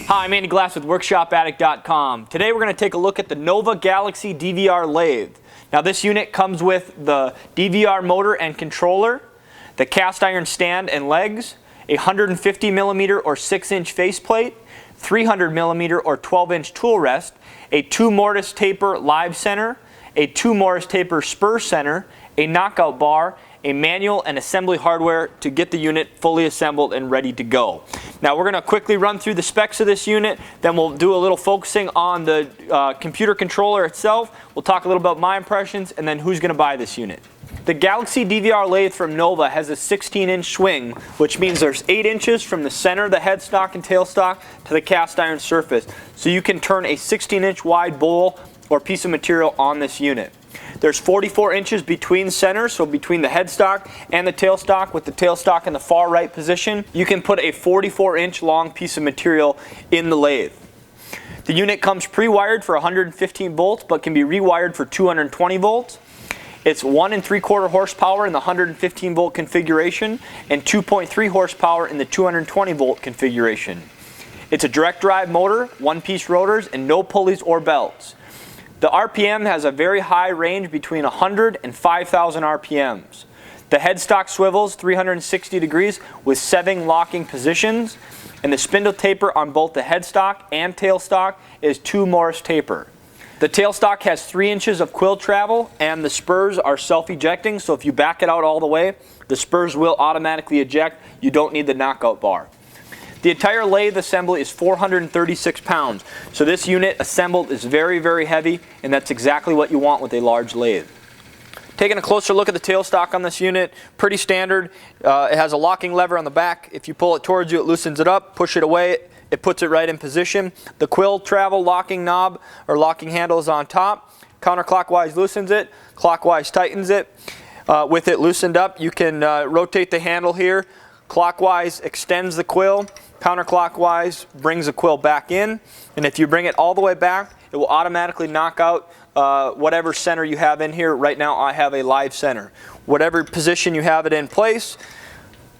Hi, I'm Andy Glass with WorkshopAddict.com. Today we're going to take a look at the Nova Galaxy DVR lathe. Now this unit comes with the DVR motor and controller, the cast iron stand and legs, a 150mm or 6-inch faceplate, 300mm or 12-inch tool rest, a 2 mortise taper live center, a 2 mortise taper spur center, a knockout bar, a manual and assembly hardware to get the unit fully assembled and ready to go. Now we're going to quickly run through the specs of this unit, then we'll do a little focusing on the computer controller itself. We'll talk a little about my impressions and then who's going to buy this unit. The Galaxy DVR lathe from Nova has a 16-inch swing, which means there's 8 inches from the center of the headstock and tailstock to the cast iron surface. So you can turn a 16-inch wide bowl or piece of material on this unit. There's 44 inches between centers, so between the headstock and the tailstock, with the tailstock in the far right position, you can put a 44-inch long piece of material in the lathe. The unit comes pre-wired for 115 volts, but can be rewired for 220 volts. It's 1 3/4 horsepower in the 115 volt configuration and 2.3 horsepower in the 220 volt configuration. It's a direct drive motor, 1-piece rotors, and no pulleys or belts. The RPM has a very high range between 100 and 5,000 RPMs. The headstock swivels 360 degrees with 7 locking positions, and the spindle taper on both the headstock and tailstock is 2 mortise taper. The tailstock has 3 inches of quill travel, and the spurs are self-ejecting, so if you back it out all the way, the spurs will automatically eject. You don't need the knockout bar. The entire lathe assembly is 436 pounds, so this unit assembled is very, very heavy, and that's exactly what you want with a large lathe. Taking a closer look at the tailstock on this unit, pretty standard. It has a locking lever on the back. If you pull it towards you, it loosens it up. Push it away, it puts it right in position. The quill travel locking knob or locking handle is on top. Counterclockwise loosens it, clockwise tightens it. With it loosened up, you can rotate the handle here. Clockwise extends the quill, counterclockwise brings the quill back in, and if you bring it all the way back, it will automatically knock out whatever center you have in here. Right now I have a live center. Whatever position you have it in place,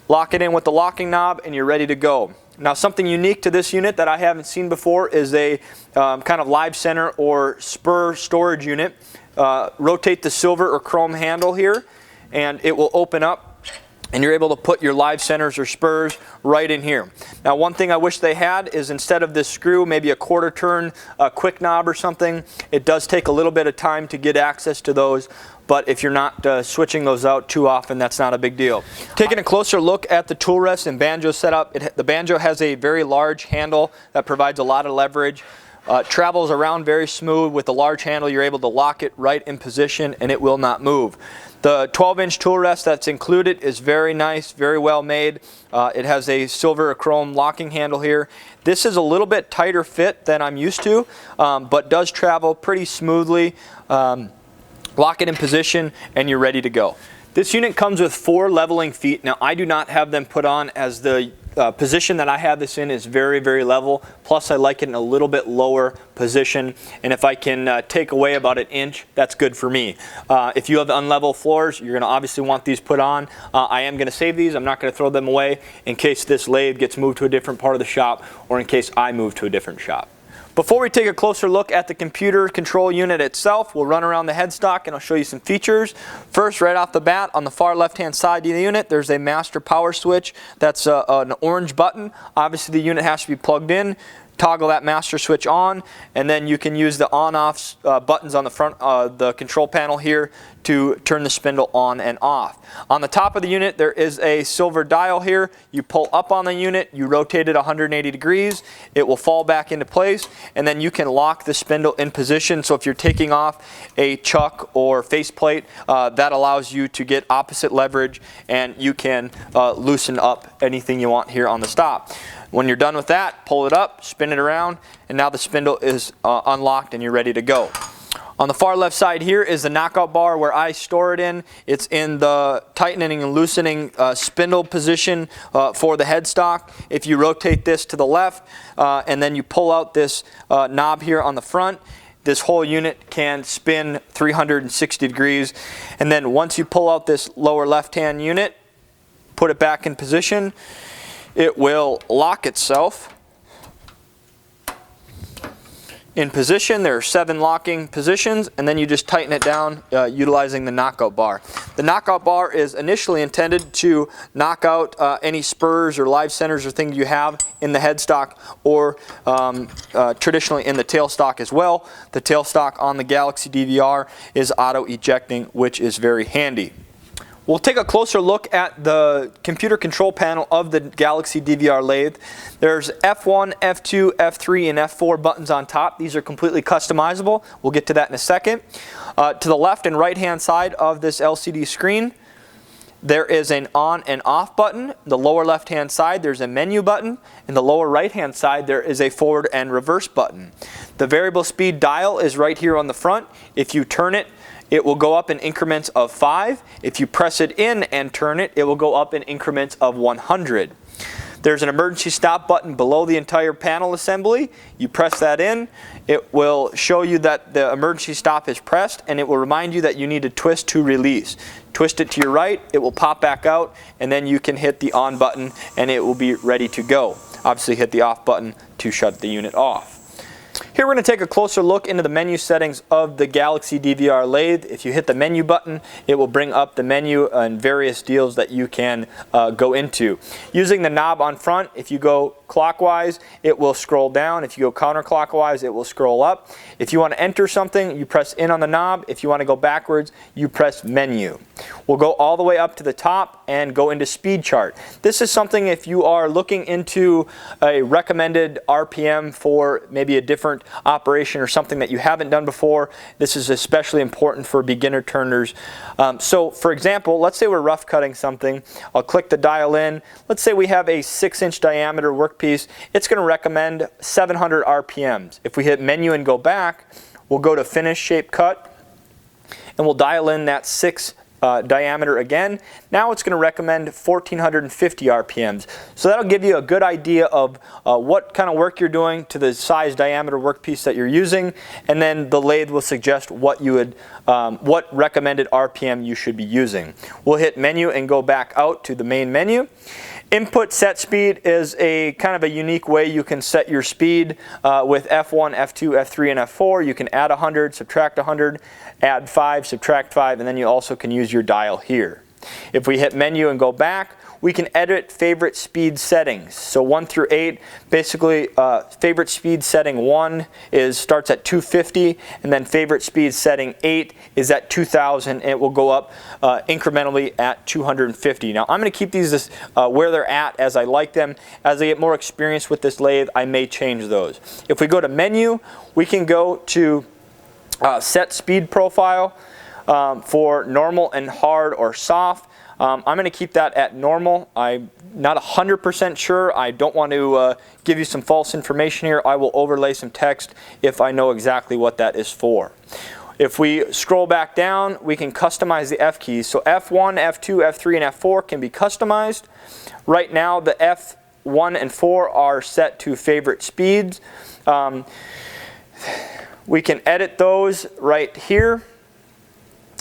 lock it in with the locking knob and you're ready to go. Now something unique to this unit that I haven't seen before is a kind of live center or spur storage unit. Rotate the silver or chrome handle here and it will open up, and you're able to put your live centers or spurs right in here. Now one thing I wish they had is instead of this screw, maybe a 1/4 turn quick knob or something. It does take a little bit of time to get access to those, but if you're not switching those out too often, that's not a big deal. Taking a closer look at the tool rest and banjo setup, the banjo has a very large handle that provides a lot of leverage. Travels around very smooth. With the large handle, you're able to lock it right in position and it will not move. The 12-inch tool rest that's included is very nice, very well made. It has a silver or chrome locking handle here. This is a little bit tighter fit than I'm used to, but does travel pretty smoothly. Lock it in position and you're ready to go. This unit comes with 4 leveling feet. Now I do not have them put on, as the position that I have this in is very, very level. Plus I like it in a little bit lower position, and if I can take away about 1 inch, that's good for me. If you have unlevel floors, you're going to obviously want these put on. I am going to save these. I'm not going to throw them away in case this lathe gets moved to a different part of the shop or in case I move to a different shop. Before we take a closer look at the computer control unit itself, we'll run around the headstock and I'll show you some features. First, right off the bat, on the far left-hand side of the unit, there's a master power switch. That's an orange button. Obviously, the unit has to be plugged in. Toggle that master switch on, and then you can use the on-off buttons on the front the control panel here to turn the spindle on and off. On the top of the unit there is a silver dial here. You pull up on the unit, you rotate it 180 degrees, it will fall back into place, and then you can lock the spindle in position. So if you're taking off a chuck or faceplate, that allows you to get opposite leverage, and you can loosen up anything you want here on the stop. When you're done with that, pull it up, spin it around, and now the spindle is unlocked and you're ready to go. On the far left side here is the knockout bar where I store it in. It's in the tightening and loosening spindle position for the headstock. If you rotate this to the left and then you pull out this knob here on the front, this whole unit can spin 360 degrees. And then once you pull out this lower left-hand unit, put it back in position, it will lock itself in position. There are 7 locking positions, and then you just tighten it down utilizing the knockout bar. The knockout bar is initially intended to knock out any spurs or live centers or things you have in the headstock, or traditionally in the tailstock as well. The tailstock on the Galaxy DVR is auto ejecting, which is very handy. We'll take a closer look at the computer control panel of the Galaxy DVR lathe. There's F1, F2, F3, and F4 buttons on top. These are completely customizable. We'll get to that in a second. To the left and right hand side of this LCD screen, there is an on and off button. The lower left hand side, there's a menu button. In the lower right hand side, there is a forward and reverse button. The variable speed dial is right here on the front. If you turn it, it will go up in increments of 5. If you press it in and turn it, it will go up in increments of 100. There's an emergency stop button below the entire panel assembly. You press that in, it will show you that the emergency stop is pressed, and it will remind you that you need to twist to release. Twist it to your right, it will pop back out, and then you can hit the on button and it will be ready to go. Obviously hit the off button to shut the unit off. Here we're going to take a closer look into the menu settings of the Galaxy DVR lathe. If you hit the menu button, it will bring up the menu and various deals that you can go into. Using the knob on front, if you go clockwise, it will scroll down. If you go counterclockwise, it will scroll up. If you want to enter something, you press in on the knob. If you want to go backwards, you press menu. We'll go all the way up to the top and go into speed chart. This is something if you are looking into a recommended RPM for maybe a different operation or something that you haven't done before. This is especially important for beginner turners. So for example, let's say we're rough cutting something. I'll click the dial in. Let's say we have a 6-inch diameter workpiece. It's going to recommend 700 RPMs. If we hit menu and go back, we'll go to finish shape cut and we'll dial in that 6 diameter again. Now it's going to recommend 1450 RPMs. So that'll give you a good idea of what kind of work you're doing to the size diameter workpiece that you're using, and then the lathe will suggest what you would, what recommended RPM you should be using. We'll hit menu and go back out to the main menu. Input set speed is a kind of a unique way you can set your speed with F1, F2, F3, and F4. You can add 100, subtract 100, add 5, subtract 5, and then you also can use your dial here. If we hit menu and go back, we can edit favorite speed settings. So 1 through 8, basically favorite speed setting 1 starts at 250, and then favorite speed setting 8 is at 2000, and it will go up incrementally at 250. Now I'm going to keep these where they're at as I like them. As I get more experience with this lathe, I may change those. If we go to menu, we can go to set speed profile for normal and hard or soft. I'm going to keep that at normal. I'm not 100% sure. I don't want to give you some false information here. I will overlay some text if I know exactly what that is for. If we scroll back down, we can customize the F keys. So F1, F2, F3, and F4 can be customized. Right now the F1 and 4 are set to favorite speeds. We can edit those right here.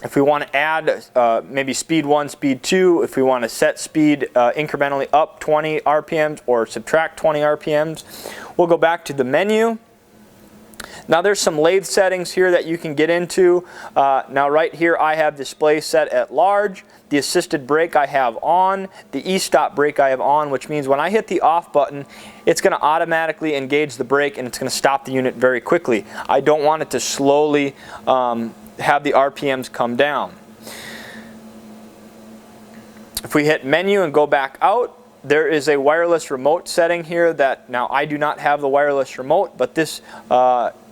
If we want to add maybe speed 1, speed 2, if we want to set speed incrementally up 20 RPMs or subtract 20 RPMs, we'll go back to the menu. Now there's some lathe settings here that you can get into. Now right here I have display set at large. The assisted brake I have on. The e-stop brake I have on, which means when I hit the off button, it's going to automatically engage the brake and it's going to stop the unit very quickly. I don't want it to slowly have the RPMs come down. If we hit menu and go back out, there is a wireless remote setting here that now I do not have the wireless remote, but this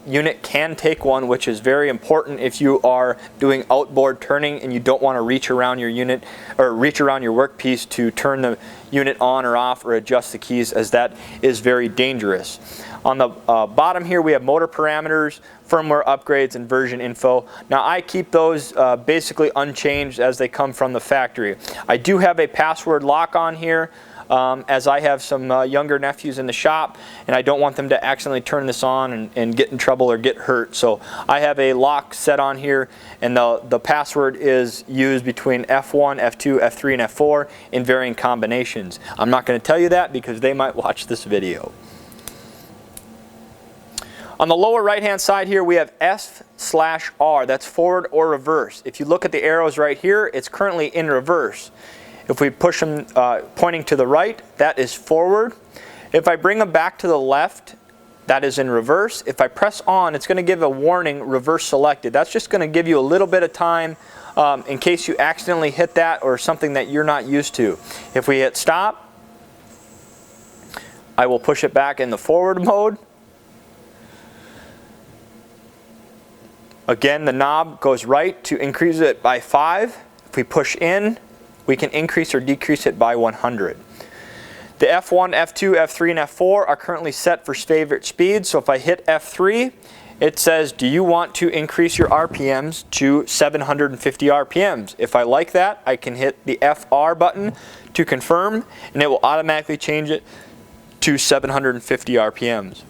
unit can take one, which is very important if you are doing outboard turning and you don't want to reach around your unit or reach around your workpiece to turn the unit on or off or adjust the keys, as that is very dangerous. On the bottom here we have motor parameters, firmware upgrades, and version info. Now I keep those basically unchanged as they come from the factory. I do have a password lock on here as I have some younger nephews in the shop and I don't want them to accidentally turn this on and get in trouble or get hurt. So I have a lock set on here, and the password is used between F1, F2, F3, and F4 in varying combinations. I'm not going to tell you that because they might watch this video. On the lower right hand side here we have F/R, that's forward or reverse. If you look at the arrows right here, it's currently in reverse. If we push them pointing to the right, that is forward. If I bring them back to the left, that is in reverse. If I press on, it's going to give a warning, reverse selected. That's just going to give you a little bit of time in case you accidentally hit that or something that you're not used to. If we hit stop, I will push it back in the forward mode. Again, the knob goes right to increase it by 5. If we push in, we can increase or decrease it by 100. The F1, F2, F3, and F4 are currently set for favorite speeds. So if I hit F3, it says, do you want to increase your RPMs to 750 RPMs? If I like that, I can hit the FR button to confirm, and it will automatically change it to 750 RPMs.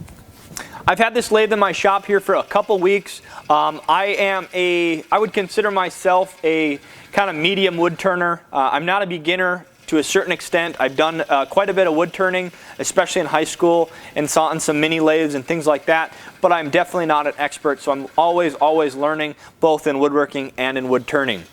I've had this lathe in my shop here for a couple weeks. I would consider myself a kind of medium wood turner. I'm not a beginner to a certain extent. I've done quite a bit of wood turning, especially in high school, and saw on some mini lathes and things like that, but I'm definitely not an expert, so I'm always learning, both in woodworking and in wood turning.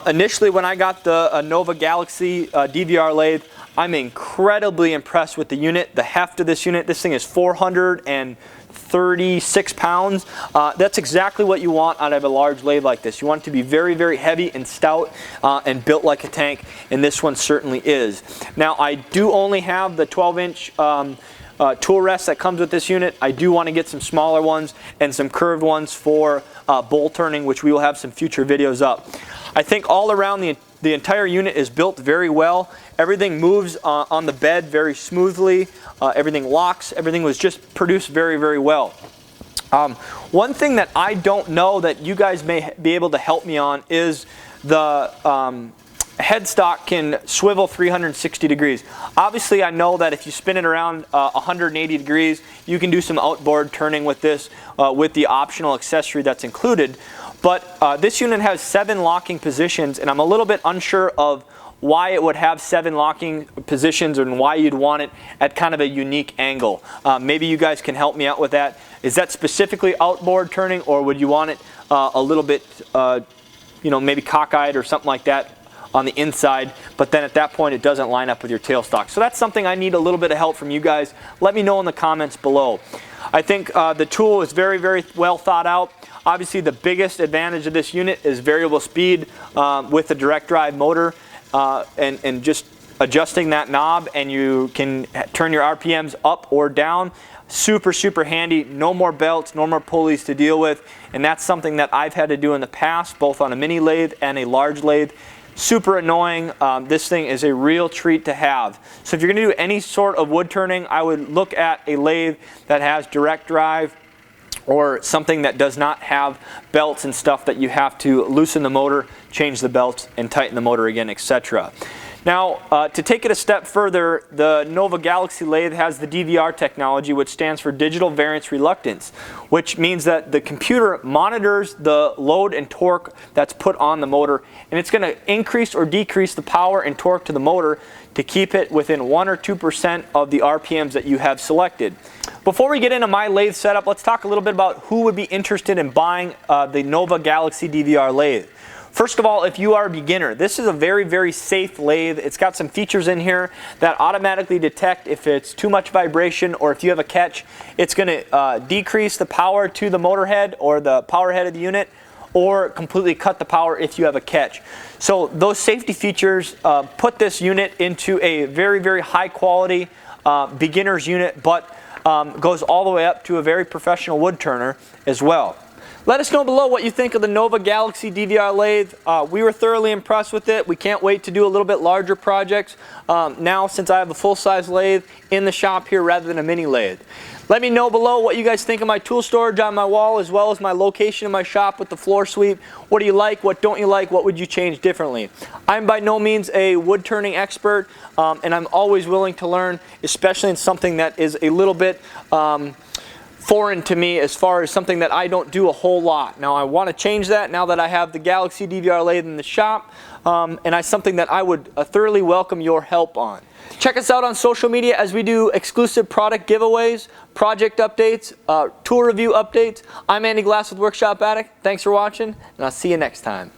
Initially, when I got the Nova Galaxi DVR lathe, I'm incredibly impressed with the unit, the heft of this unit. This thing is 436 pounds. That's exactly what you want out of a large lathe like this. You want it to be very, very heavy and stout and built like a tank, and this one certainly is. Now, I do only have the 12-inch tool rest that comes with this unit. I do want to get some smaller ones and some curved ones for bowl turning, which we will have some future videos up. I think all around the entire unit is built very well. Everything moves on the bed very smoothly. Everything locks. Everything was just produced very, very well. One thing that I don't know that you guys may be able to help me on is the headstock can swivel 360 degrees. Obviously, I know that if you spin it around 180 degrees, you can do some outboard turning with this with the optional accessory that's included. But this unit has 7 locking positions, and I'm a little bit unsure of why it would have 7 locking positions and why you'd want it at kind of a unique angle. Maybe you guys can help me out with that. Is that specifically outboard turning, or would you want it a little bit, you know, maybe cockeyed or something like that on the inside, but then at that point it doesn't line up with your tailstock? So that's something I need a little bit of help from you guys. Let me know in the comments below. I think the tool is very, very well thought out. Obviously, the biggest advantage of this unit is variable speed with the direct drive motor. And just adjusting that knob, and you can turn your RPMs up or down. Super, super handy. No more belts, no more pulleys to deal with, and that's something that I've had to do in the past, both on a mini lathe and a large lathe. Super annoying. This thing is a real treat to have. So if you're going to do any sort of wood turning, I would look at a lathe that has direct drive, or something that does not have belts and stuff that you have to loosen the motor, change the belts, and tighten the motor again, etc. Now, to take it a step further, the Nova Galaxi lathe has the DVR technology, which stands for Digital Variance Reluctance, which means that the computer monitors the load and torque that's put on the motor, and it's going to increase or decrease the power and torque to the motor to keep it within 1 or 2% of the RPMs that you have selected. Before we get into my lathe setup, let's talk a little bit about who would be interested in buying the Nova Galaxi DVR lathe. First of all, if you are a beginner, this is a very, very safe lathe. It's got some features in here that automatically detect if it's too much vibration or if you have a catch. It's going to decrease the power to the motor head or the power head of the unit, or completely cut the power if you have a catch. So those safety features put this unit into a very, very high quality beginner's unit, but goes all the way up to a very professional wood turner as well. Let us know below what you think of the Nova Galaxi DVR lathe. We were thoroughly impressed with it. We can't wait to do a little bit larger projects now, since I have a full-size lathe in the shop here rather than a mini lathe. Let me know below what you guys think of my tool storage on my wall, as well as my location in my shop with the floor sweep. What do you like? What don't you like? What would you change differently? I'm by no means a wood turning expert, and I'm always willing to learn, especially in something that is a little bit foreign to me as far as something that I don't do a whole lot. Now I want to change that now that I have the Galaxi DVR lathe in the shop, and it's something that I would thoroughly welcome your help on. Check us out on social media as we do exclusive product giveaways, project updates, tool review updates. I'm Andy Glass with Workshop Addict. Thanks for watching, and I'll see you next time.